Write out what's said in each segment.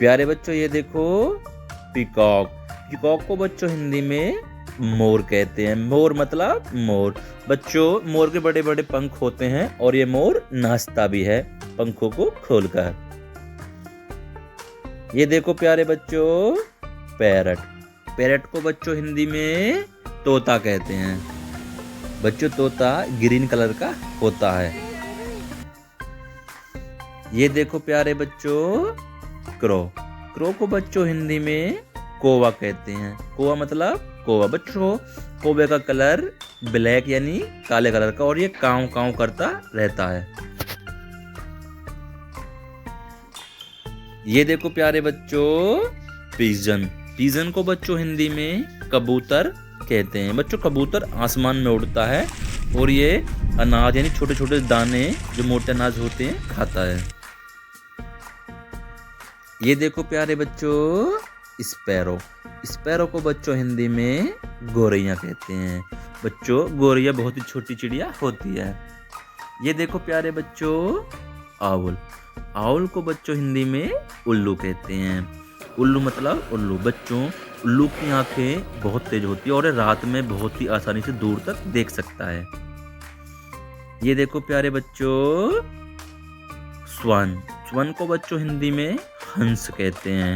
प्यारे बच्चों ये देखो पीकॉक। पीकॉक को बच्चों हिंदी में मोर कहते हैं। मोर मतलब मोर। बच्चों मोर के बड़े बड़े पंख होते हैं और ये मोर नाचता भी है पंखों को खोलकर। ये देखो प्यारे बच्चों पैरट। पैरट को बच्चों हिंदी में तोता कहते हैं। बच्चों तोता ग्रीन कलर का होता है। ये देखो प्यारे बच्चों क्रो। क्रो को बच्चों हिंदी में कौवा कहते हैं। कौवा मतलब कौवा। बच्चों कौवे का कलर ब्लैक यानी काले कलर का और ये काव काव करता रहता है। ये देखो प्यारे बच्चों पिजन। पिजन को बच्चों हिंदी में कबूतर कहते हैं। बच्चों कबूतर आसमान में उड़ता है और ये अनाज यानी छोटे छोटे दाने जो मोटे अनाज होते हैं खाता है। ये देखो प्यारे बच्चों स्पैरो। स्पैरो को बच्चों हिंदी में गोरैया कहते हैं। बच्चों गोरैया बहुत ही छोटी चिड़िया होती है। ये देखो प्यारे बच्चों आउल। आउल को बच्चों हिंदी में उल्लू कहते हैं। उल्लू मतलब उल्लू। बच्चों उल्लू की आंखें बहुत तेज होती है और रात में बहुत ही आसानी से दूर तक देख सकता है। ये देखो प्यारे बच्चों स्वान। स्वान को बच्चों हिंदी में हंस कहते हैं।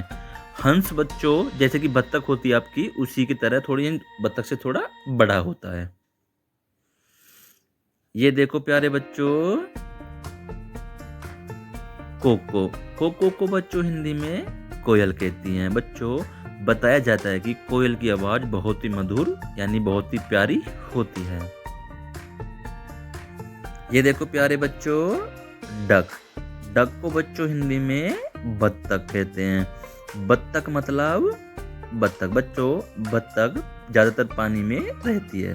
हंस बच्चों जैसे कि बत्तख होती है आपकी उसी की तरह थोड़ी बत्तख से थोड़ा बड़ा होता है। ये देखो प्यारे बच्चों कोको। कोको को बच्चों हिंदी में कोयल कहती हैं। बच्चों बताया जाता है कि कोयल की आवाज बहुत ही मधुर यानी बहुत ही प्यारी होती है। ये देखो प्यारे बच्चों डक। डक को बच्चों हिंदी में बत्तख कहते हैं। बत्तख मतलब बत्तख। बच्चों बत्तख ज्यादातर पानी में रहती है।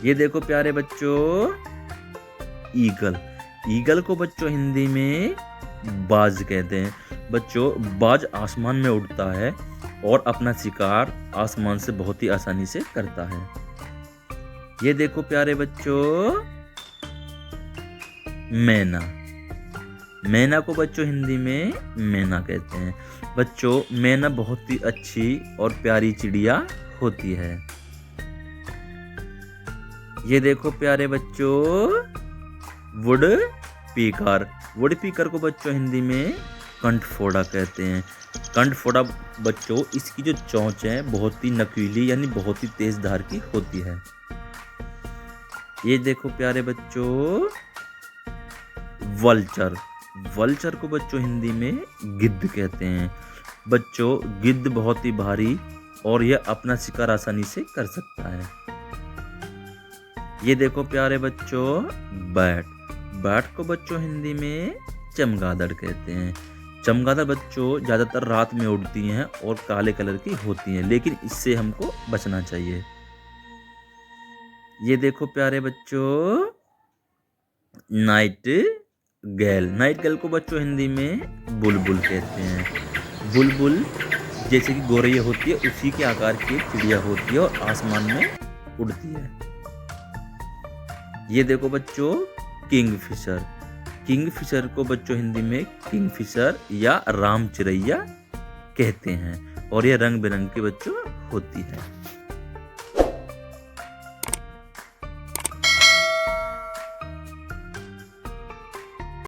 ये देखो प्यारे बच्चों ईगल। ईगल को बच्चों हिंदी में बाज कहते हैं। बच्चों बाज आसमान में उड़ता है और अपना शिकार आसमान से बहुत ही आसानी से करता है। ये देखो प्यारे बच्चों मैना। मैना को बच्चों हिंदी में मैना कहते हैं। बच्चों मैना बहुत ही अच्छी और प्यारी चिड़िया होती है। ये देखो प्यारे बच्चों वुड पीकर। वुड पीकर को बच्चों हिंदी में कंठफोड़ा कहते हैं। कंठफोड़ा बच्चों इसकी जो चोंच है बहुत ही नकीली यानी बहुत ही तेज धार की होती है। ये देखो प्यारे बच्चों वल्चर। वल्चर को बच्चों हिंदी में गिद्ध कहते हैं। बच्चों गिद्ध बहुत ही भारी और यह अपना शिकार आसानी से कर सकता है। ये देखो प्यारे बच्चों बैट। बैट को बच्चों हिंदी में चमगादड़ कहते हैं। चमगादड़ बच्चों ज्यादातर रात में उड़ती हैं और काले कलर की होती हैं लेकिन इससे हमको बचना चाहिए। ये देखो प्यारे बच्चों नाइट गैल। नाइट गैल को बच्चों हिंदी में बुलबुल कहते हैं। बुलबुल जैसे कि गोरैया होती है उसी के आकार की चिड़िया होती है और आसमान में उड़ती है। ये देखो बच्चों किंगफिशर। किंगफिशर को बच्चों हिंदी में किंगफिशर या राम चिरैया कहते हैं और ये रंग बिरंग की बच्चों होती है।